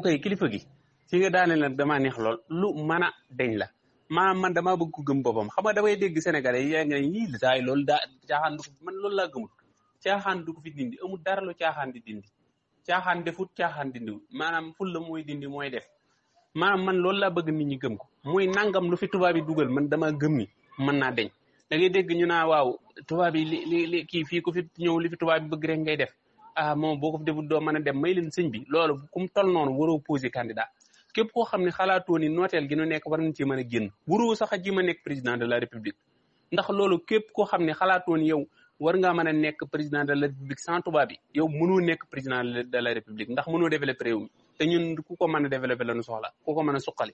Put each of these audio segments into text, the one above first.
kay kilifa gi ci nga daane la damaa neex lool lu mën a deñ la maanaam man damaa bëgg ko gëm boppam xam nga damay dégg sénégalais yi yaa ngi ne ñii daay loolu daa caaxaan du ko man loolu laa gëmul caaxaan du ko fi dindi amul dara lu caaxaan di dindi caaxaan defut caaxaan dindiwul maanaam ful la mooy dindi mooy def maanaam man loolu laa bëgg nit ñi gëm ko muy nangam lu fi tubaab yi dugal man dama gëm ni mën naa deñ da ngay dégg ñu naa waaw tubaab yi li kii fii ku fi ñëw li fi tubaab yi bëgg rek ngay def moom boo ko fi defut doo mën a dem may leen sëñ bi loolu kum tol noonu waroo posé candidat képp koo xam ne xalaatoo ni nooteel gi nu nekk war nañ ci mën a génn waroo sax a ji ma nekk président de la république ndax loolu képp koo xam ne xalaatoo ni yow war ngaa mën a nekk président de la république sans tubaab yi yow mënoo nekk président de la république ndax mënoo développer réew mi te ñun ku ko mën a développer la ñu soxla ku ko mën a suqali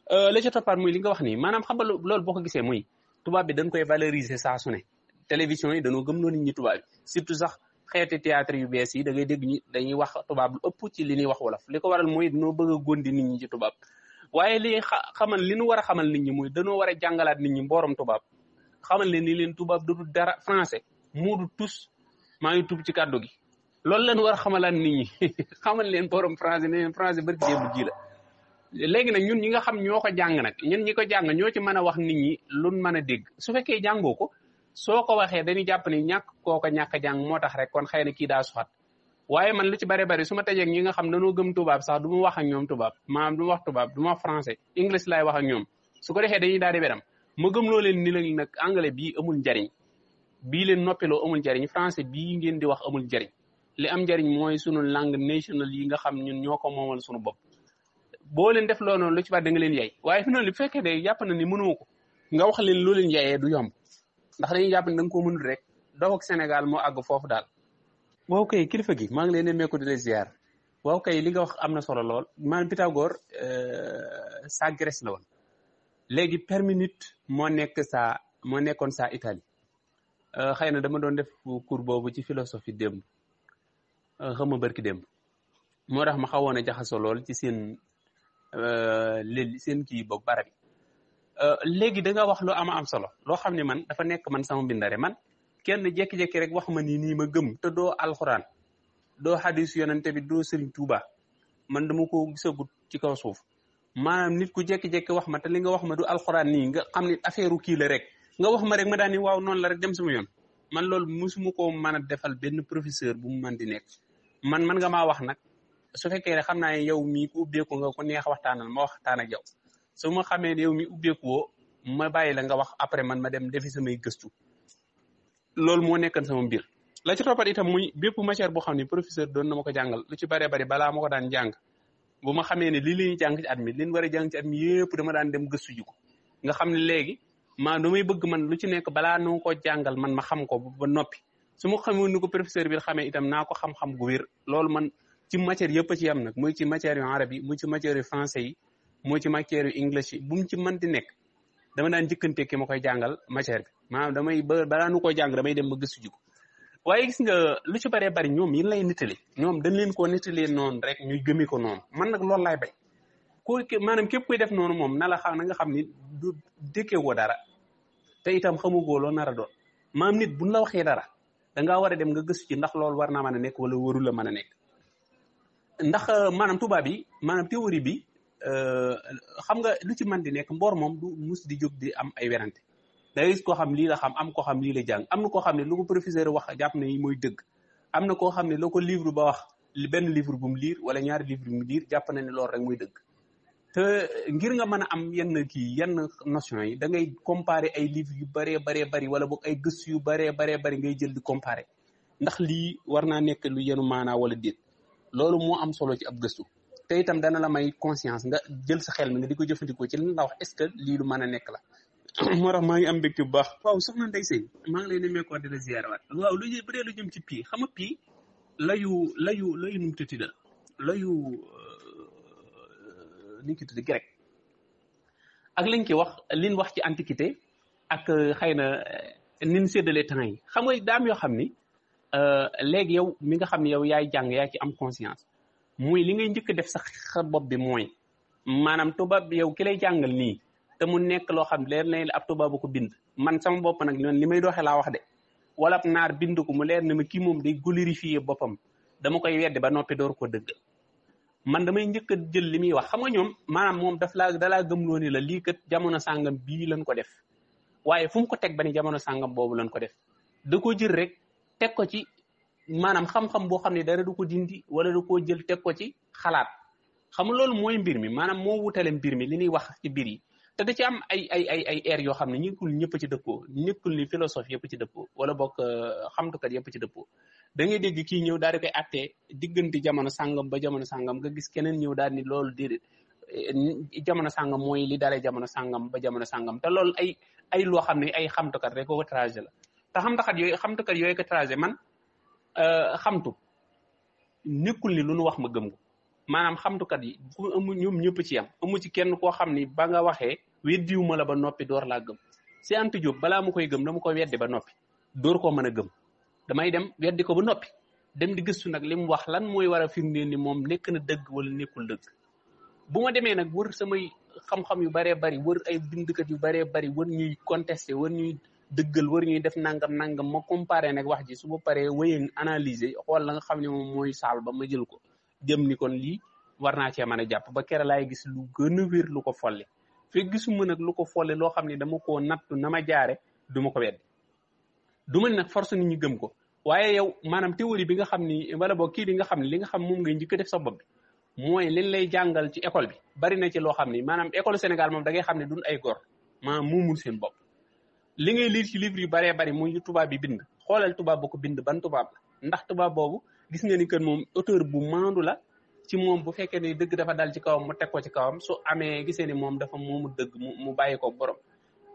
la ca toppaat muy li nga wax nii maanaam xam nga loolu boo ko gisee muy tubaab bi dañ koy valoriser saa su ne télévision yi dañoo gëm loo nit ñi tubaab bi surtout sax xeeti théâtre yu bees yi da ngay dégg ñi dañuy wax tubaab lu ëpp ci li ñuy wax wolof li ko waral mooy dañoo bëgg a gondi nit ñi ci tubaab waaye li xamal li ñu war a xamal nit ñi muy dañoo war a jàngalaat nit ñi mboorom tubaab xamal leen ni leen tubaab du dara français moo du tus maa ngi tub ci kàddu gi loolu lañ war a xamalaat nit ñi xamal leen borom français ne leen français bari démb ji la léegi nag ñun ñi nga xam ñoo ko jàng nag ñun ñi ko jàng ñoo ci mën a wax nit ñi luñ mën a dégg su fekkee jàngoo ko soo ko waxee dañuy jàpp ni ñàkk koo ko ñàkk a jàng moo tax rek kon xëy na kii daa soxat waaye man lu ci bari bari su ma tajeeg ñi nga xam dañoo gëm tubaab sax du ma wax ak ñoom tubaab maanaam du ma wax tubaab du ma wax français english laay wax ak ñoom su ko defee dañuy daal di beram ma gëm loo leen ni la nag anglais bii amul njariñ bii leen noppiloo amul njariñ français bii ngeen di wax amul njariñ li am njariñ mooy sunu langue national yi nga xam ñun ñoo ko moomal sunu bopp boo leen def loo noonu lu ci bari da nga leen yay waaye fi noonu li bu fekkee de jàpp na ni mënoo ko nga wax leen loo leen yayee du yomb ndax dañuy jàpp ne da nga koo mënul rek dox ak Sénégal moo àgg foofu daal. waaw kay kilifa gi maa ngi leen nemmeeku di la ziar waaw kay li nga wax am na solo lool maanaam Pythagore sa Grèce la woon léegi per minute moo nekkoon sa Italie xëy na dama doon def cours boobu ci philosophie démb xam nga barki démb moo tax ma xawoon a jaxasoo lool ci seen seen kii boobu barab yi léegi da nga wax lu am solo loo xam ne man dafa nekk man sama mbindare man kenn jékki-jékki rek wax ma nii ma gëm te doo alxuraan doo xadis yonente bi doo Sëriñ Tuuba man dama ko gisagut ci kaw suuf maanaam nit ku jékki-jékki wax ma te li nga wax ma du alxuraan nii nga xam ne affaire kii la rek nga wax ma rek ma daan ni waaw noonu la rek dem sama yoon man loolu musuma koo mën a defal benn professeur bu mu mën di nekk man nga maa wax nag su fekkee ne xam naa ne yow mii ku ubbeeku nga ko neex waxtaanal ma waxtaan ak yow su ma xamee ne yow mi ubbeeku woo ma bàyyi la nga wax après man ma dem defi samay gëstu loolu moo nekkan sama mbir la ci toppat itam muy bépp matière boo xam ne professeur doon na ma ko jàngal lu ci bëree bëri balaa ma ko daan jàng bu ma xamee ne lii la ñuy jàng ci at mi li ñu war a jàng ci at mi yëpp dama daan dem gëstu ji ko nga xam ne léegi maa damay bëgg man lu ci nekk balaa noo ko jàngal man ma xam ko ba noppi su ma xamee ni ko professeur bi xamee itam naa ko xam-xam gu wér loolu man ci matière yëpp a ci yam nag muy ci matière yu arab yi muy ci matière yu français yi muy ci matière yu english yi bu mu ci mën di nekk dama daan njëkkante ki ma koy jàngal matière bi maanaam damay balaa nu ko jàng damay dem ba gëstu ji ko waaye gis nga lu ci bëree bëri ñoom yéen lay nettali ñoom dañ leen koo nettalee noonu rek ñuy gëmee ko noonu man nag loolu laay bay ku maanaam képp kuy def noonu moom na la xam na nga xam ni du dëkkee woo dara te itam xamugoo loo nar a doon maam nit buñ la waxee dara dangaa war a dem nga gëstu ci ndax loolu war naa mën a nekk wala warul la mën a nekk ndax maanaam tubaab yi maanaam théorie bi xam nga lu ci mën di nekk mboor moom du mus di jóg di am ay werante da ngay gis koo xam lii la xam am koo xam lii la jàng am na koo xam ne lu ko professeur wax jàpp ne mooy dëgg am na koo xam ne loo ko livre ba wax benn livre bu mu lire wala ñaari livre bu mu lire jàpp na ne loolu rek mooy dëgg te ngir nga mën a am yenn notion yi da ngay comparer ay livres yu baree bari wala boog ay gëstu yu baree bari ngay jël di comparer ndax lii war naa nekk lu yenu maanaa wala déet loolu moo am solo ci ab gëstu te itam dana la may conscience nga jël sa xel mi nga di ko jëfandikoo ci li la wax est-ce que lii lu mën a nekk la moo tax maa ngi am mbégte bu baax waaw soxna Ndeye Seye maa ngi lay nemmeekoo di la ziyaarawaat waaw lu bu dee lu jëm ci pii xam nga pii layu nu mu tudd layu ni ñu ko tudd grec ak liñ ci wax ci antiquité ak xëy na nin séddale temps yi xam nga daam yoo xam ni léegi yow mi nga xam ne yow yaay jàng yaa ci am conscience muy li ngay njëkk def sa bopp bi mooy maanaam tubaab bi yow ki lay jàngal nii te mu nekk loo xam leer na ab tubaab bu ko bind man sama bopp nag li may doxee laa wax de wala ab naar bind ko mu leer na ma kii moom day glorifier boppam dama koy weddi ba noppi door ko dëggal man damay njëkk a jël li muy wax xam nga ñoom maanaam moom dalaa gëmloo ni la lii kat jamono sàngam bii lañ ko def waaye fu mu ko teg ba ni jamono sàngam boobu lañ ko def da ko jël rek teg ko ci maanaam xam-xam boo xam ne dara du ko dindi wala da koo jël teg ko ci xalaat xam nga loolu mooy mbir mi maanaam moo wutale mbir mi li ñuy wax ci mbir yi te da ci am ay air yoo xam ne ñëkkul ñëpp ci dëppoo ñëkkul ni philosophe yëpp ci dëppoo wala bokk xamtukat yëpp ci dëppoo da ngay dégg kii ñëw daal di koy attee diggante jamono sàngam ba jamono sàngam nga gis keneen ñëw daal ni loolu déedéet jamono sàngam mooy li dalee jamono sàngam ba jamono sàngam te loolu ay loo xam ne ay xamtukat rek ko tracé la te xamtukat yooyu ko tracé man xamtu nekkul ni lu nu wax ma gëm ko maanaam xamtukat yi amu ñoom ñëpp ci yam amu ci kenn koo xam ni ba nga waxee weddiwuma la ba noppi door laa gëm Cheikh Anta Diop balaa mu koy gëm dama ko weddi ba noppi door koo mën a gëm damay dem weddi ko ba noppi dem di gëstu nag li mu wax lan mooy war a firndeel ni moom nekk na dëgg wala nekkul dëgg bu ma demee nag wër samay xam-xam yu baree bari wër ay bindkat yu baree bari wër ñuy contesté wër ñuy dëggal wër ñuy def nangam ma comparé nag wax ji su ma paree wëyee analyser xool la nga xam ne moom mooy saal ba ma jël ko jëm ni kon lii war naa cee mën a jàpp ba kere laay gis lu gën a wér lu ko folli fekk gisuma nag lu ko folli loo xam ne dama koo nattu na ma jaare du ma ko weddi du ma nag force nit ñi gëm ko waaye yow maanaam théorie bi nga xam ni wala boog kii bi nga xam ne li nga xam moom ngay njëkk a def sa bopp bi mooy liñ lay jàngal ci école bi bari na ci loo xam ni maanaam école Sénégal moom da ngay xam ne duñ ay góor maanaam muumul seen bopp li ngay lire ci livre yu baree bari muy tubaab bi bind xoolal tubaab bu ko bind ban tubaab la ndax tubaab boobu gis nga ni que moom auteur bu maandu la ci moom bu fekkee ne dëgg dafa dal ci kawam mu teg ko ci kawam su amee gisee ni moom dafa moomu dëgg mu bàyyi ko borom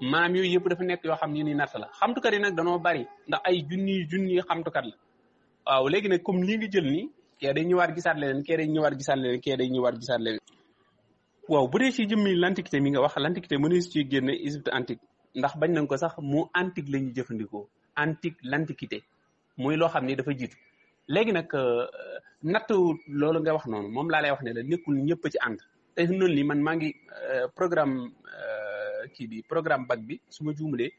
maam yooyu yëpp dafa nekk yoo xam ni natt la xamtukat yi nag danoo bari ndax ay junni xamtukat la waaw léegi nag comme lii nga jël nii kee day ñëwaat gisaat leneen kee day ñëwaat gisaat leneen kee day ñëwaat gisaat leneen waaw bu dee ci jëmmi l'antiquité mi nga wax l'antiquité mënees ci génne Égypte antique ndax bañ nañ ko sax mu antique la ñuy jëfandikoo antique l'antiquité muy loo xam ni dafa jiitu léegi nag natt loolu nga wax noonu moom laa lay wax ne la nekkul ñëpp ci ànd te noonu li man maa ngi programme kii bi programme bac bi su ma juumalee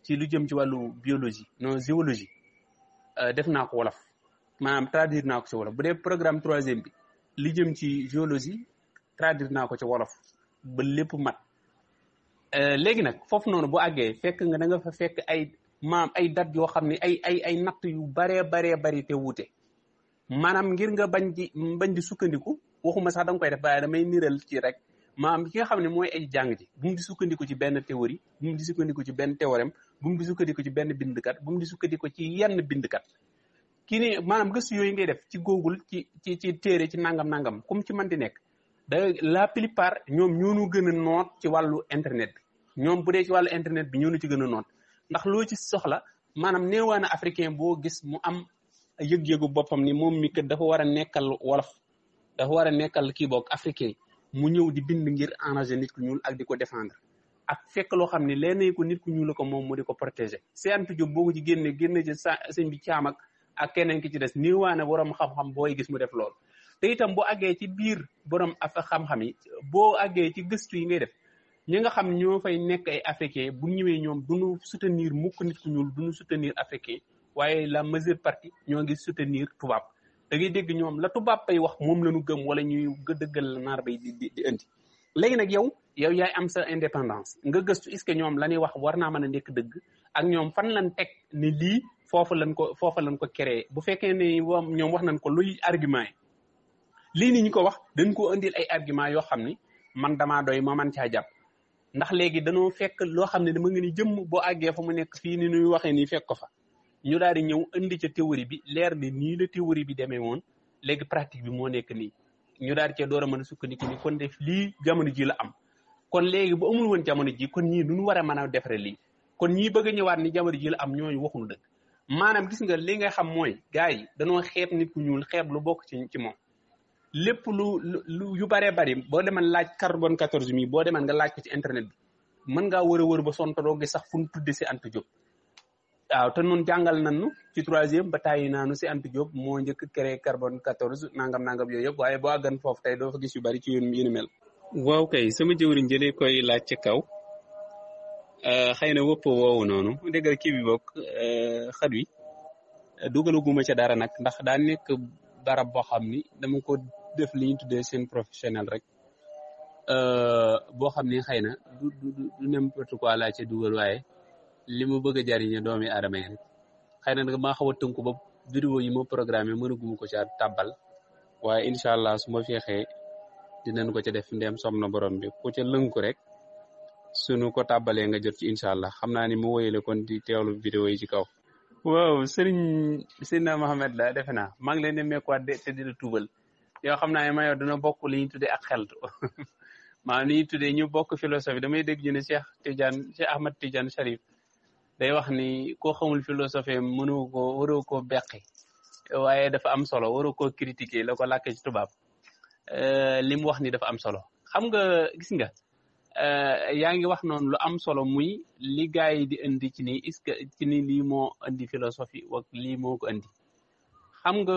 ci lu jëm ci wàllu biologie non géologie def naa ko wolof maanaam traduire naa ko ci wolof bu dee programme 3e bi li jëm ci géologie traduire naa ko ci wolof ba lépp mat léegi nag foofu noonu bu àggee fekk nga da nga fa fekk ay date yoo xam ne ay natt yu baree bari te wuute maanaam ngir nga bañ di sukkandiku waxuma sax da nga koy def waaye damay niral ci rek maanaam ki nga xam ne mooy ay jàng ji bu mu di sukkandiku ci benn théorie bu mu di sukkandiku ci benn théorème bu mu di sukkandiku ci benn bindkat bu mu di sukkandiku ci yenn bindkat kii ni maanaam gëstu yooyu ngay def ci Google ci téere ci nangam comme ci mën di nekk la plupart ñoom ñoonu gën a noot ci wàllu internet bi ñoom bu dee ci wàllu internet bi ñoonu ci gën a noot ndax loo ci soxla maanaam néewaana africain boo gis mu am yëg-yëgu boppam ni moom mi kat dafa war a nekkal wolof dafa war a nekkal kii boog africain mu ñëw di bind ngir arranger nit ku ñuul ak di ko défendre ak fekk loo xam ne leen ko nit ku ñuul la ko moom mu di ko protéger Cheikh Anta Diop boo ko ci génne ci sëñ bi caam ak keneen ki ci des néewaana borom xam-xam booy gis mu def loolu te itam boo àggee ci biir borom xam-xam yi boo àggee ci gëstu yi ngay def ñi nga xam ñoo fay nekk ay africain bu ñëwee ñoom duñu soutenir mukk nit ku ñuul duñu soutenir africain waaye la majeure partie ñoo ngi soutenir tubaab da ngay dégg ñoom la tubaab bay wax moom la ñu gëm wala ñuy dëggal la naar bay di indi léegi nag yow yaay am sa indépendance nga gëstu est-ce que ñoom la ñuy wax war naa mën a nekk dëgg ak ñoom fan lañ teg ni lii foofu lañ ko créé bu fekkee ne ñoom wax nañ ko luy argument yi lii ni ñu ko wax dañ ko indil ay argument yoo xam ni man damaa doy ma man caa jàpp ndax léegi dañoo fekk loo xam ne dama nga ni jëmm boo àggee fa mu nekk fii ni ñuy waxee nii fekk ko fa ñu daal di ñëw indi ca théorie bi leer ni nii la théorie bi demee woon léegi pratique bi moo nekk nii ñu daal di cee door a mën a sukkandiku ni kon def lii jamono ji la am kon léegi bu amul woon jamono ji kon ñii nu war a mën a defare lii kon ñii bëgg a ñëwaat ni jamono ji la am ñooñu waxuñu dëgg maanaam gis nga li nga xam mooy gars yi dañoo xeeb nit ku ñuul xeeb lu bokk ci moom lépp lu yu baree bari boo deman laaj carbone 14 mi boo deman nga laaj ko ci internet bi mën ngaa wër ba sontadoo gi sax fu ñu tudde si Anta Diop waaw te noonu jàngal nañu ci 3e ba tàyyi naanu si Anta Diop moo njëkk créé carbone 14 nangam yooyu yëpp waaye boo àggan foofu tey doo fa gis yu bari ci yu ni mel. waaw kay sama jëwriñ jëlee koy laaj ci kaw xëy na wëpp woowu noonu déggal kii bi bokk xat wi dugalaguma ca dara nag ndax daa nekk barab boo xam ni dama ko def li ñu tuddee seen professionnel rek boo xam ne xëy na du n'importe quoi laa ci dugal waaye li mu bëgg a jariñe doomi aadama yi rek xëy na nag maa xaw a tënku ba vidéo yi ma programmé mënaguma ko ci tàbbal waaye incha allah su ma feexee dinañ ko ca def ndem som na borom bi ku ca lënku rek sunu ko tàbbalee nga jot ci incha allah xam naa ni mu woyale kon di teewlu vidéo yi ci kaw. waaw Seydina Mohamed la defe naa maa ngi leen di mekkuwaat de te di la tuubal yoo xam naa ne ma yow dina bokk li ñu tuddee ak xeltu maanaam li ñu tuddee ñu bokk philosophie damay dégg ñu ne Cheikh Ahmad Tidiane Cherif day wax ni koo xamul philosophie waroo koo beqi waaye dafa am solo waroo koo critiquer la ko làkkee ci tubaab li mu wax ni dafa am solo xam nga gis nga yaa ngi wax noonu lu am solo muy li gars yi di indi ci ni est-ce que ci ni lii moo indi philosophie wak lii moo ko indi xam nga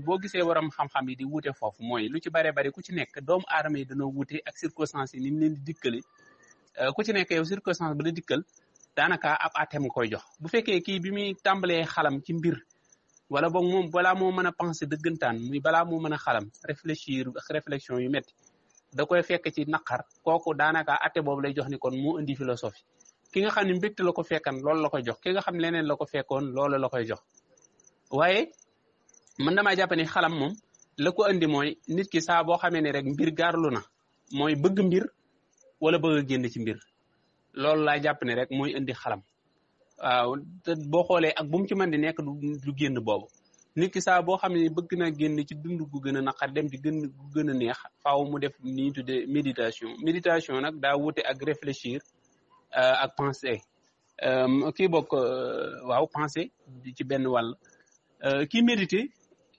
boo gisee waram xam-xam yi di wute foofu mooy lu ci bare bari ku ci nekk doomu aadama yi dañoo wute ak circonstances yi ni mu leen di dikkale ku ci nekk yow circonstance ba la dikkal daanaka ab atem nga koy jox bu fekkee kii bi muy tàmbalee xalam ci mbir wala boog moom balaa moo mën a penser dëggantaan muy balaa moo mën a xalam réfléchir ak réflexion yu métti da koy fekk ci naqar kooku daanaka atte boobu lay jox ni kon moo indi philosophie ki nga xam ne mbégte la ko fekkan loolu la koy jox ki nga xam leneen la ko fekkoon loolu la koy jox waaye man damaa jàpp ni xalam moom la ko indi mooy nit ki saa boo xamee ne rek mbir gaarlu na mooy bëgg mbir wala bëgg a génn ci mbir loolu laa jàpp ne rek mooy indi xalam waaw te boo xoolee ak bu mu ci mën di nekk du génn boobu nit ki saa boo xam ne bëgg na génn ci dund gu gën a naqar dem ci gu gën a neex faaw mu def ni ñu tuddee méditation nag daa wute ak réfléchir ak penser kii bokk waaw penser ci benn wàll kii méditer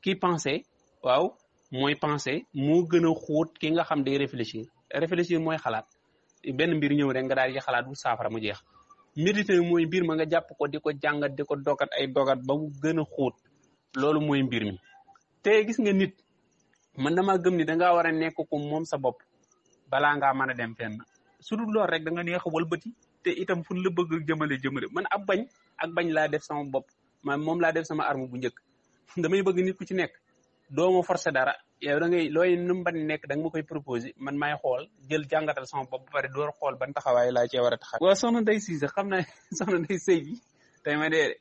kii penser waaw mooy penser moo gën a xóot ki nga xam day réfléchir mooy xalaat benn mbir ñëw rek nga daal di xalaat bu saafara mu jeex méditer mooy mbir ma nga jàpp ko di ko jàngat di ko dogat ay dogat ba mu gën a xóot loolu mooy mbir mi te gis nga nit man dama gëm ni dangaa war a nekk ko moom sa bopp balaa ngaa mën a dem fenn su dul lool rek da nga neex a walbati te itam fu la bëgg jëmale man ak bañ laa def sama bopp man moom laa def sama arme bu njëkk damay bëgg nit ku ci nekk doo ma forcer dara yow da ngay looy nu ban nekk da nga ma koy proposer man maay xool jël jàngatal sama bopp ba pare door xool ban taxawaay laa cee war a taxaw. waaw soxna Ndeye Cissé xam naa soxna Ndeye Seye bi tey ma dee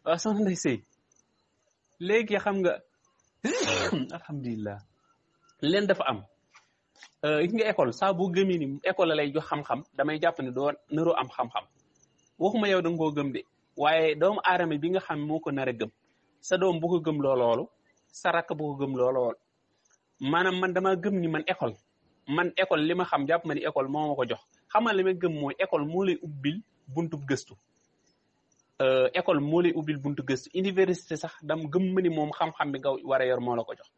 waaw soxna Ndeye Seye léegi xam nga alhamdulilah leen dafa am gis nga école saa boo gëmee ni école la lay jox xam-xam damay jàpp ne doo naroo am xam-xam waxuma yow da nga koo gëm de waaye doomu aadama bi nga xam moo ko nar a gëm sa doom bu ko gëm loolu sa rakk bu ko gëm loolu maanaam man dama gëm ni man école li ma xam jàpp ma ni école moo ma ko jox xamal li ma gëm mooy école moo lay ubbil buntu gëstu école moo lay ubbil buntu gëstu université sax dam gëm ma ni moom xam-xam bi nga war a yor moo la ko jox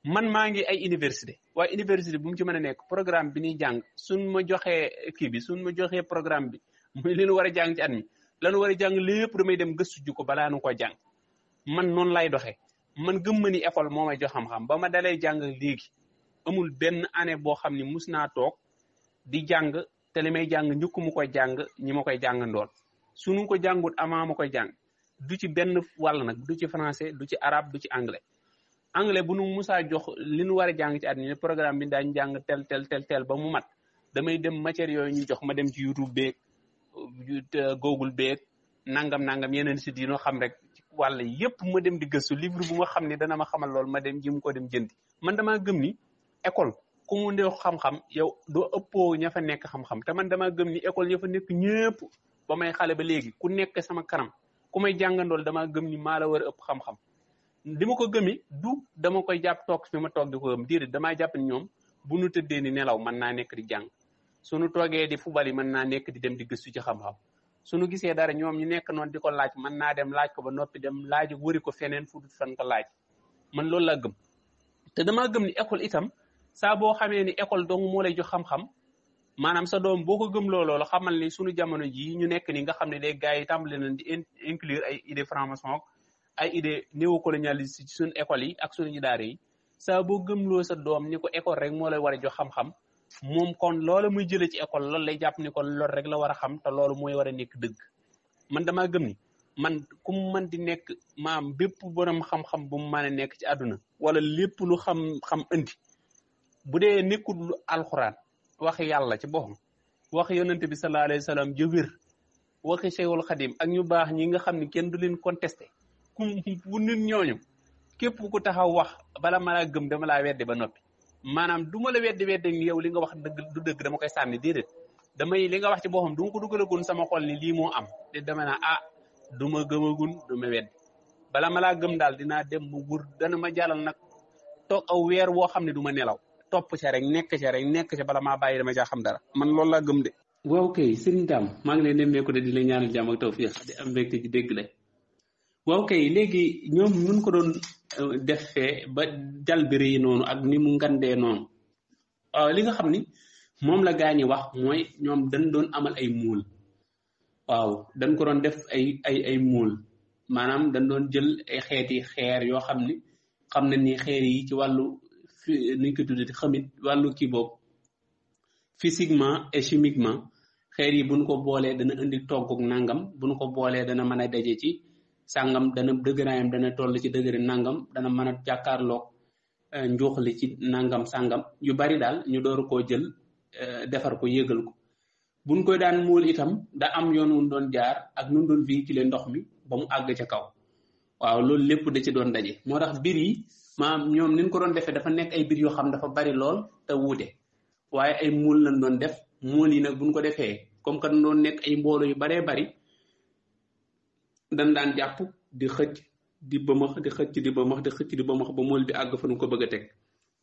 man maa ngi ay université waaye université bu mu ci mën a nekk programme bi ñuy jàng suñ ma joxee programme bi muy li ñu war a jàng ci at mi la ñu war a jàng lépp damay dem gëstu ju ko balaa nu ko jàng man noonu lay doxee man gëm ma ni école moo may jox xam-xam ba ma dalee jàng léegi amul benn année boo xam ni mus naa toog di jàng te li may jàng njëkk mu koy jàng ñi ma koy jàng ndool suñu ko jàngut avant ma koy jàng du ci benn wàll nag du ci français du ci arabe du ci anglais bu nu musaa jox li nu war a jàng ci at mi programme bi daañu jàng tel ba mu mat damay dem matière yooyu ñu jox ma dem ci YouTube beeg Google beeg nangam yeneen si di noo xam rek ci wàll yépp ma dem di gëstu livre bu ma xam ne dana ma xamal lool ma dem jëm ko dem jëndi man damaa gëm ni école ku mu ndew xam-xam yow doo ëppoo ña fa nekk xam-xam te man damaa gëm ni école ña fa nekk ñëpp ba may xale ba léegi ku nekk sama kanam ku may jàngandool damaa gëm ni maa la war a ëpp xam-xam di ma ko gëmi du dama koy jàpp toog fi ma toog di ko gëm déedéet damaa jàpp ni ñoom bu nu tëddee ni nelaw mën naa nekk di jàng suñu toogee di fubal yi mën naa nekk di dem di gëstu ci xam-xam suñu gisee dara ñoom ñu nekk noonu di ko laaj mën naa dem laaj ko ba noppi dem laaj wëri ko feneen fu dul fan ko laaj man loolu laa gëm te damaa gëm ni école itam saa boo xamee ni école dong moo lay jox xam-xam maanaam sa doom boo ko gëm loolu xamal ni suñu jamono jii ñu nekk ni nga xam ne léegi gars yi tàmbali nañ di inclure ay idée franc-maçon ay idée néocolonialiste ci suñu école yi ak suñu daara yi saa boo gëmloo sa doom ni ko école rek moo lay war a jox xam-xam moom kon loolu muy jëlee ci école loolu lay jàpp ni kon loolu rek la war a xam te loolu mooy war a nekk dëgg man damaa gëm ni man ku mu mën di nekk maam bépp borom xam-xam bu mu mën a nekk ci àdduna wala lépp lu xam indi bu dee nekkul alxuraan waxi yàlla ci boppam waxi yonente bi sallallahu alayhi wa sallam jëwér waxi Cheikhul Khadim ak ñu baax ñi nga xam ne kenn du leen contesté ku nit ñooñu képp ku taxaw wax bala ma laa gëm dama laa weddi ba noppi maanaam du ma la weddi ni yow li nga wax dëgg du dëgg dama koy sànni déedéet damay li nga wax ci boppam du ma ko dugalagun sama xol ni lii moo am te dama naa du ma gëmagun du ma weddi bala ma laa gëm daal dinaa dem mu wër dana ma jàllal nag toog aw weer woo xam ne du ma nelaw topp ca rek nekk ca bala maa bàyyi dama caa xam dara man loolu laa gëm de. waaw kay Serigne Dame maa ngi lay nemmeeku de di la ñaanal jàmm ak tawfiix di am mbégte ci dégg la waaw kay léegi ñoom nun ko doon defee ba jal bi rëy noonu ak ni mu ngandee noonu li nga xam ni moom la gaañi wax mooy ñoom dañ doon amal ay muul waaw dañ ko doon def ay muul maanaam dañ doon jël ay xeeti xeer yoo xam ni xam na ni xeer yi ci wàllu nuñ ko tuddati xamit wàllu kii boobu physiquement et chimiquement xeer yi buñ ko boolee dana indi togguk nangam buñ ko boolee dana mën a daje ci sàngam dana dëgëraayam dana toll ci dëgëri nangam dana mën a jàkkaarloog njuuxli ci nangam sàngam yu bari daal ñu door koo jël defar ko yëgal ko buñ koy daan muul itam da am yoon wu doon jaar ak nu doon véhiculer ndox mi ba mu àgg ca kaw waaw loolu lépp da ci doon daje moo tax bir yi maam ñoom niñ ko doon defee dafa nekk ay bir yoo xam dafa bari lool te wuute waaye ay muul lañ doon def muul yi nag buñ ko defee comme que dañ doon nekk ay mbooloo yu baree bari dañ daan jàpp di xëcc di bëmax di xëcc di bëmax di xëcc di bëmax ba muul bi àgg fa nu ko bëgg a teg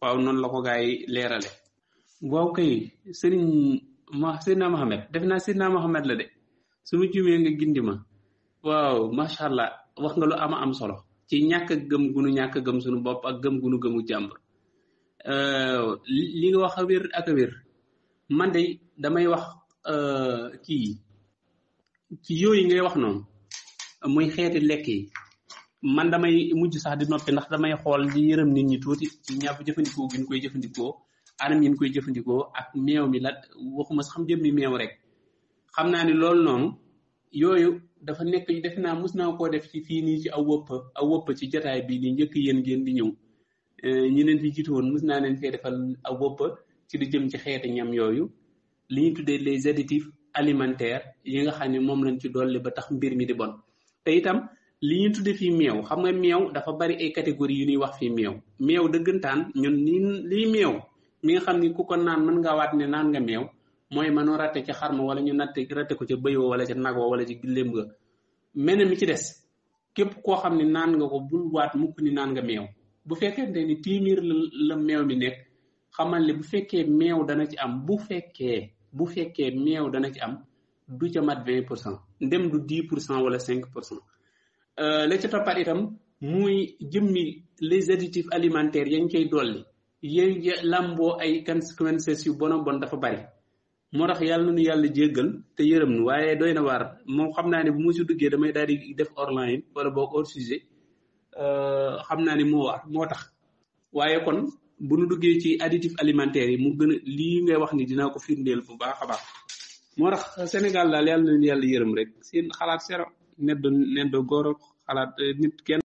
waaw noonu la ko gaa yi leerale waaw kay Seydina Mohamed def naa Seydina Mohamed la de su ma jumee nga gindi ma waaw macha allah wax nga lu am solo ci ñàkk a gëm gunu ñàkk a gëm suñu bopp ak gëm gunu gëmu jàmbur li nga wax a wér ak a wér man de damay wax kii ci yooyu ngay wax noonu muy xeeti lekk yi man damay mujj sax di noppi ndax damay xool di yërëm nit ñi tuuti ci ñàpp jëfandikoo gi ñu koy jëfandikoo anam yi ñu koy jëfandikoo ak meew mi la waxuma sax xam jëmmi meew rek xam naa ni loolu noonu yooyu dafa nekk def naa mus naa koo def ci fii nii ci aw wëpp ci jotaay bii nii njëkk yéen ngeen di ñëw ñi leen fi jiitu woon mus naa leen fee defal aw wëpp ci di jëm ci xeeti ñam yooyu li ñu tuddee les additifs alimentaires yi nga xam ne moom lañ ci dolli ba tax mbir mi di bon te itam li ñu tuddee fii meew xam nga meew dafa bari ay catégories yu ñuy wax fii meew dëggantaan ñun lii meew mi nga xam ni ku ko naan mën ngaa waat ne naan nga meew mooy mënoo ratte ca xarma wala ñu ratte ko ca bëy wala ca nag wala ci gilleem nga meneen mi ci des képp koo xam ne naan nga ko bul waat mukk ni naan nga meew bu fekkente ni téeméer la meew mi nekk xamal ne bu fekkee meew dana ci am bu fekkee meew dana ci am du ca mat 20% ndem du 10% wala 5%. la ca toppaat itam muy jëmmi les additifs alimentaires yañ koy dolli yéen lamboo ay conséquences yu bon dafa bari moo tax yàlla nu yàlla jéggal te yërëm nu waaye doy na waar moom xam naa ne bu mu si duggee damay daal di def hors ligne wala boog hors sujet xam naa ne moo tax waaye kon bu nu duggee ci additifs alimentaires yi mu gën a lii ngay wax ni dinaa ko firndeel bu baax a baax moo tax Sénégal daal yàlla na yàlla yërëm rek seen xalaat sero neddo góor xalaat nit kenn